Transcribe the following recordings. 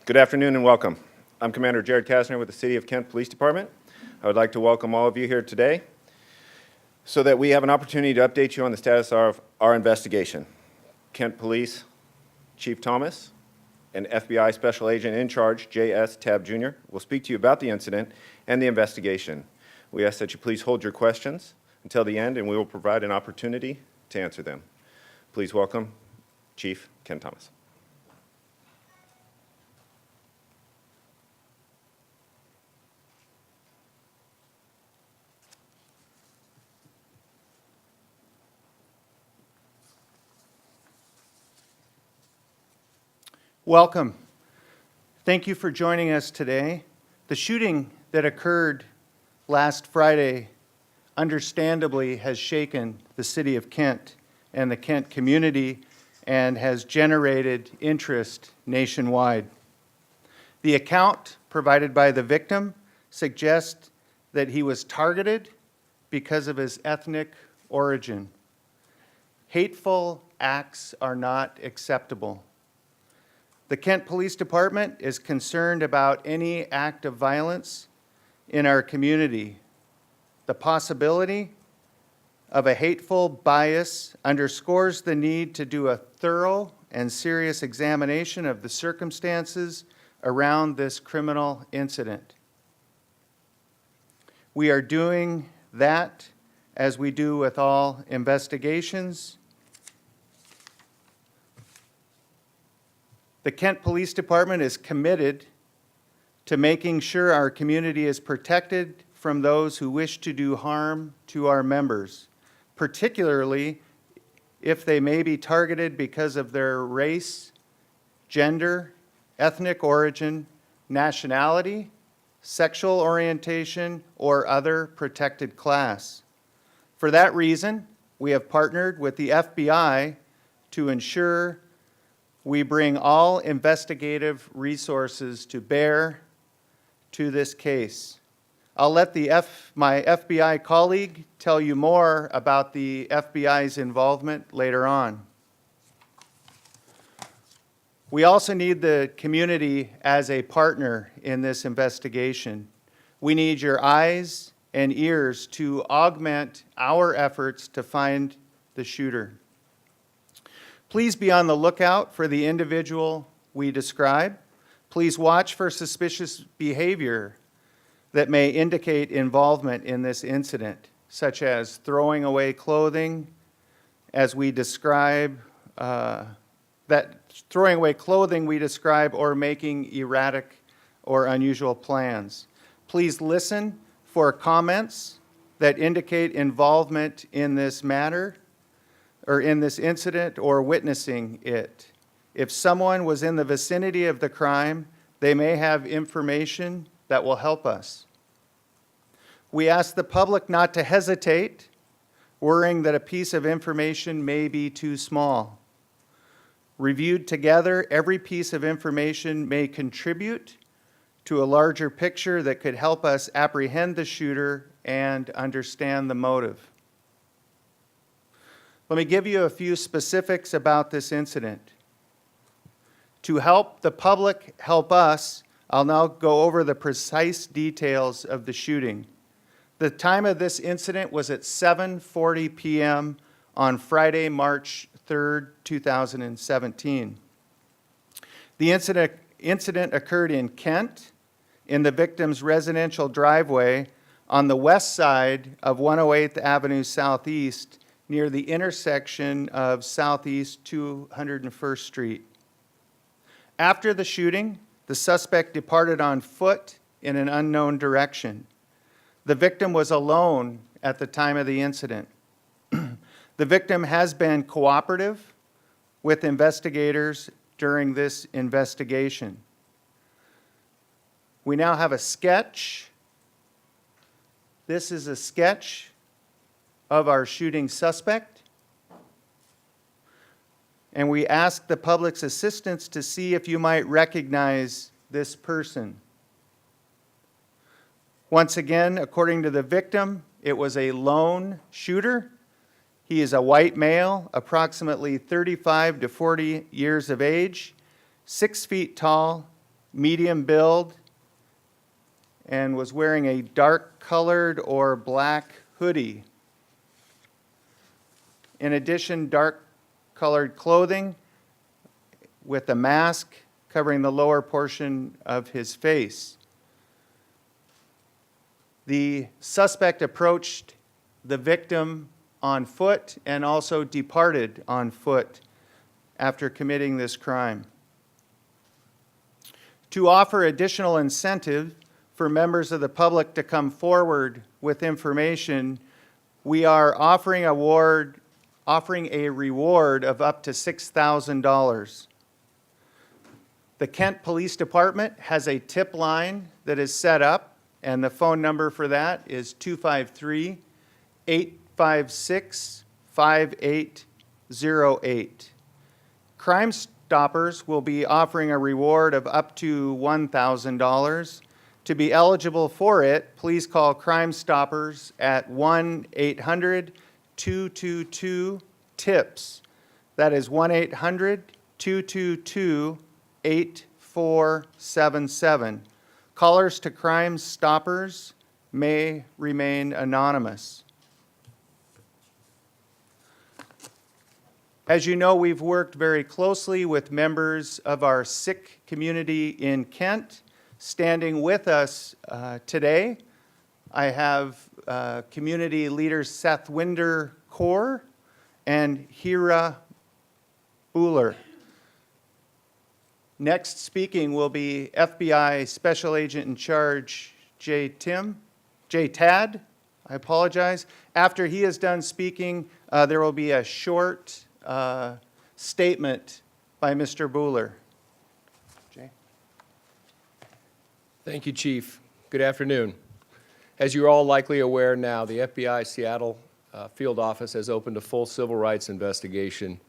Good afternoon and welcome. I'm Commander Jared Kastner with the City of Kent Police Department. I would like to welcome all of you here today so that we have an opportunity to update you on the status of our investigation. Kent Police Chief Thomas and FBI Special Agent in Charge, J.S. Tabb Jr., will speak to you about the incident and the investigation. We ask that you please hold your questions until the end, and we will provide an opportunity to answer them. Please welcome Chief Ken Thomas. Welcome. Thank you for joining us today. The shooting that occurred last Friday understandably has shaken the city of Kent and the Kent community and has generated interest nationwide. The account provided by the victim suggests that he was targeted because of his ethnic origin. Hateful acts are not acceptable. The Kent Police Department is concerned about any act of violence in our community. The possibility of a hateful bias underscores the need to do a thorough and serious examination of the circumstances around this criminal incident. We are doing that as we do with all investigations. The Kent Police Department is committed to making sure our community is protected from those who wish to do harm to our members, particularly if they may be targeted because of their race, gender, ethnic origin, nationality, sexual orientation, or other protected class. For that reason, we have partnered with the FBI to ensure we bring all investigative resources to bear to this case. I'll let my FBI colleague tell you more about the FBI's involvement later on. We also need the community as a partner in this investigation. We need your eyes and ears to augment our efforts to find the shooter. Please be on the lookout for the individual we describe. Please watch for suspicious behavior that may indicate involvement in this incident, such as throwing away clothing, as we describe, or making erratic or unusual plans. Please listen for comments that indicate involvement in this matter, or in this incident, or witnessing it. If someone was in the vicinity of the crime, they may have information that will help us. We ask the public not to hesitate, worrying that a piece of information may be too small. Reviewed together, every piece of information may contribute to a larger picture that could help us apprehend the shooter and understand the motive. Let me give you a few specifics about this incident. To help the public help us, I'll now go over the precise details of the shooting. The time of this incident was at 7:40 p.m. on Friday, March 3rd, 2017. The incident occurred in Kent, in the victim's residential driveway on the west side of 108th Avenue Southeast, near the intersection of Southeast 201st Street. After the shooting, the suspect departed on foot in an unknown direction. The victim was alone at the time of the incident. The victim has been cooperative with investigators during this investigation. We now have a sketch. This is a sketch of our shooting suspect. And we ask the public's assistance to see if you might recognize this person. Once again, according to the victim, it was a lone shooter. He is a white male, approximately 35 to 40 years of age, 6 feet tall, medium build, and was wearing a dark colored or black hoodie. In addition, dark colored clothing with a mask covering the lower portion of his face. The suspect approached the victim on foot and also departed on foot after committing this crime. To offer additional incentive for members of the public to come forward with information, we are offering a reward of up to $6,000. The Kent Police Department has a tip line that is set up, and the phone number for that is 253-856-5808. Crime Stoppers will be offering a reward of up to $1,000. To be eligible for it, please call Crime Stoppers at 1-800-222-TIPS. That is 1-800-222-8477. Callers to Crime Stoppers may remain anonymous. As you know, we've worked very closely with members of our Sikh community in Kent. Standing with us today, I have community leaders Sathwinder Kaur and Hira Buller. Next speaking will be FBI Special Agent in Charge Jay Tad. I apologize. After he is done speaking, there will be a short statement by Mr. Buller. Jay. Thank you, Chief. Good afternoon. As you're all likely aware now, the FBI Seattle field office has opened a full civil rights investigation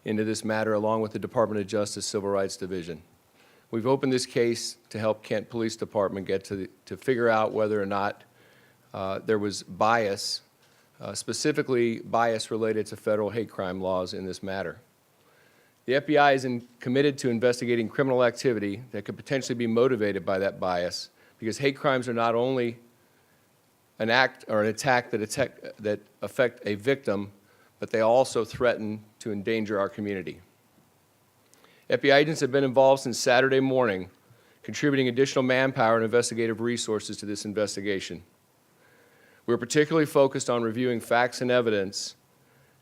into this matter along with the Department of Justice Civil Rights Division. We've opened this case to help Kent Police Department get to figure out whether or not there was bias, specifically bias related to federal hate crime laws in this matter. The FBI is committed to investigating criminal activity that could potentially be motivated by that bias, because hate crimes are not only an act or an attack that affect a victim, but they also threaten to endanger our community. FBI agents have been involved since Saturday morning, contributing additional manpower and investigative resources to this investigation. We're particularly focused on reviewing facts and evidence,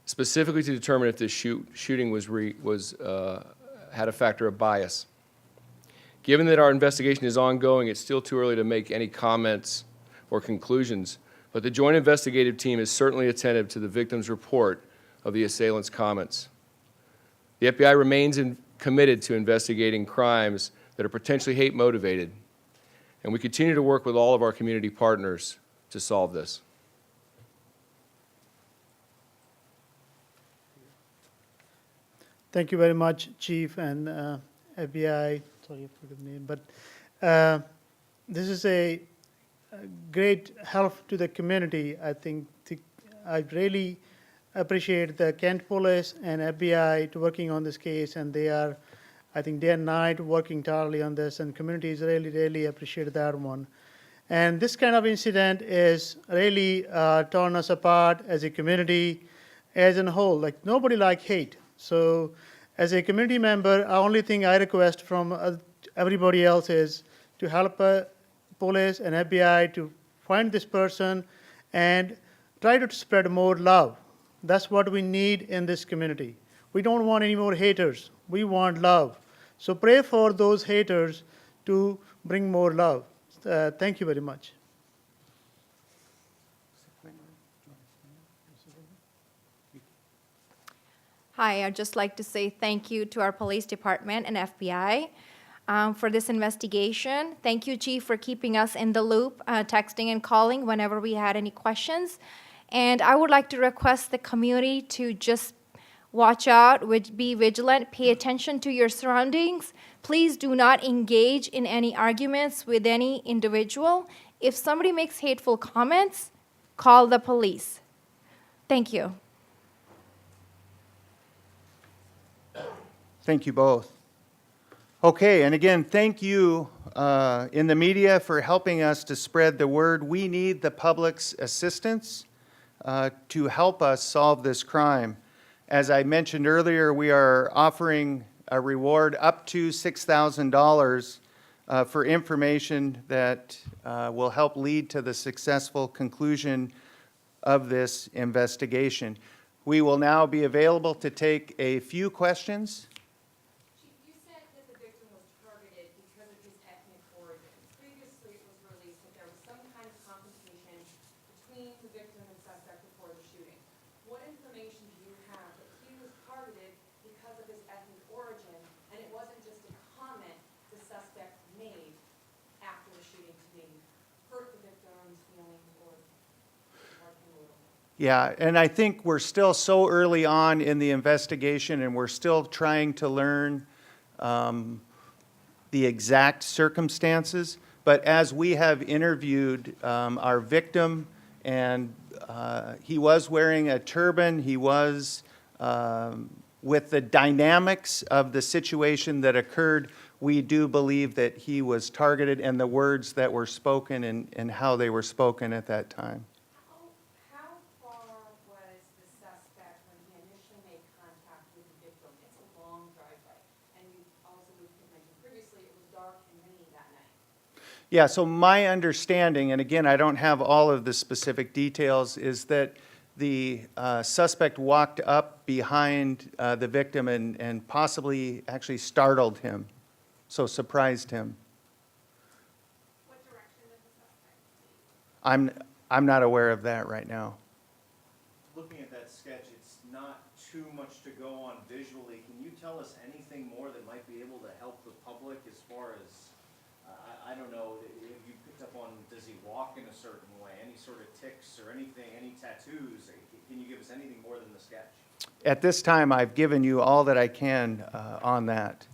specifically to determine if this shooting had a factor of bias. Given that our investigation is ongoing, it's still too early to make any comments or conclusions, but the Joint Investigative Team is certainly attentive to the victim's report of the assailant's comments. The FBI remains committed to investigating crimes that are potentially hate-motivated, and we continue to work with all of our community partners to solve this. Thank you very much, Chief and FBI. Sorry, I forgot the name, but this is a great help to the community. I think I really appreciate the Kent Police and FBI to working on this case, and they are, I think, day and night working tirelessly on this, and communities really, really appreciate that one. And this kind of incident is really torn us apart as a community, as a whole. Like, nobody like hate. So as a community member, the only thing I request from everybody else is to help police and FBI to find this person and try to spread more love. That's what we need in this community. We don't want any more haters. We want love. So pray for those haters to bring more love. Thank you very much. Hi, I'd just like to say thank you to our police department and FBI for this investigation. Thank you, Chief, for keeping us in the loop, texting and calling whenever we had any questions. And I would like to request the community to just watch out, be vigilant, pay attention to your surroundings. Please do not engage in any arguments with any individual. If somebody makes hateful comments, call the police. Thank you. Thank you both. Okay, and again, thank you in the media for helping us to spread the word. We need the public's assistance to help us solve this crime. As I mentioned earlier, we are offering a reward up to $6,000 for information that will help lead to the successful conclusion of this investigation. We will now be available to take a few questions. Chief, you said that the victim was targeted because of his ethnic origins. Previously, it was released that there was some kind of confrontation between the victim and suspect before the shooting. What information do you have that he was targeted because of his ethnic origin, and it wasn't just a comment the suspect made after the shooting to maybe hurt the victim's feelings or hurt him a little bit? Yeah, and I think we're still so early on in the investigation, and we're still trying to learn the exact circumstances. But as we have interviewed our victim, and he was wearing a turban, he was, with the dynamics of the situation that occurred, we do believe that he was targeted, and the words that were spoken and how they were spoken at that time. How far was the suspect when he initially made contact with the victim? It's a long driveway, and you also mentioned previously it was dark and rainy that night. Yeah, so my understanding, and again, I don't have all of the specific details, is that the suspect walked up behind the victim and possibly actually startled him, so surprised him. What direction did the suspect take? I'm not aware of that right now. Looking at that sketch, it's not too much to go on visually. Can you tell us anything more that might be able to help the public as far as, I don't know, if you picked up on, does he walk in a certain way? Any sort of tics or anything, any tattoos? Can you give us anything more than the sketch? At this time, I've given you all that I can on that.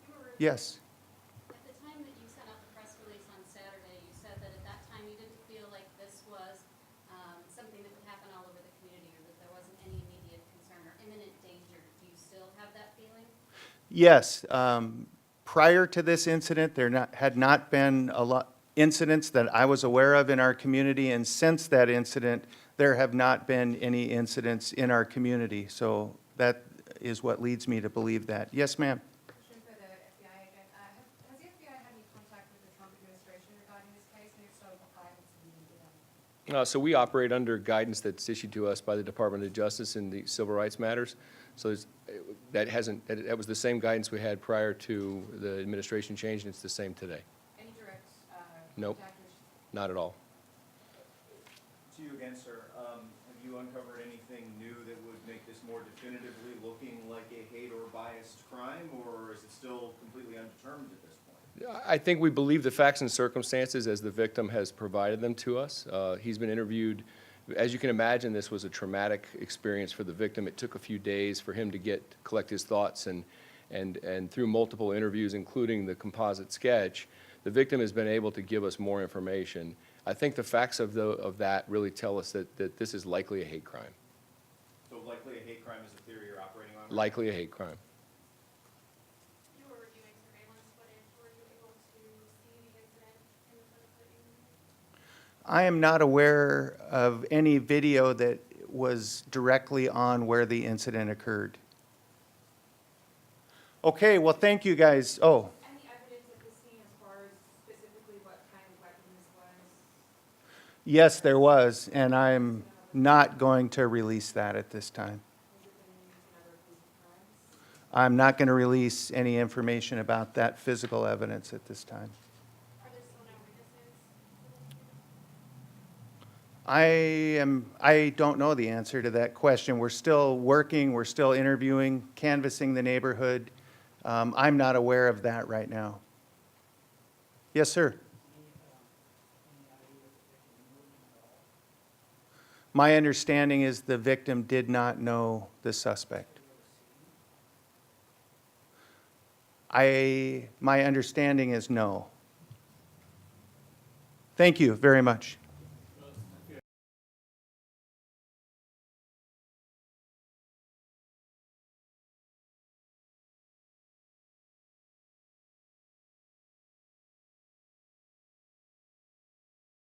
You were- Yes. At the time that you sent out the press release on Saturday, you said that at that time you didn't feel like this was something that would happen all over the community, or that there wasn't any immediate concern or imminent danger. Do you still have that feeling? Yes. Prior to this incident, had not been a lot incidents that I was aware of in our community, and since that incident, there have not been any incidents in our community. So that is what leads me to believe that. Yes, ma'am. Question for the FBI agent. Has the FBI had any contact with the Trump administration regarding this case, and if so, what guidance have you given them? So we operate under guidance that's issued to us by the Department of Justice in the civil rights matters. So that was the same guidance we had prior to the administration change, and it's the same today. Any direct Nope. contact? Not at all. To you again, sir, have you uncovered anything new that would make this more definitively looking like a hate or biased crime, or is it still completely undetermined at this point? I think we believe the facts and circumstances as the victim has provided them to us. He's been interviewed. As you can imagine, this was a traumatic experience for the victim. It took a few days for him to collect his thoughts, and through multiple interviews, including the composite sketch, the victim has been able to give us more information. I think the facts of that really tell us that this is likely a hate crime. So likely a hate crime is the theory you're operating on? Likely a hate crime. You were reviewing surveillance footage. Were you able to see the incident in the footage that you reviewed? I am not aware of any video that was directly on where the incident occurred. Okay, well, thank you guys. Oh, Any evidence at the scene as far as specifically what kind of weapon this was? yes, there was, and I'm not going to release that at this time. Has it been used in other police crimes? I'm not going to release any information about that physical evidence at this time. Are there still no witnesses? I don't know the answer to that question. We're still working, we're still interviewing, canvassing the neighborhood. I'm not aware of that right now. Yes, sir. My understanding is the victim did not know the suspect. My understanding is no. Thank you very much.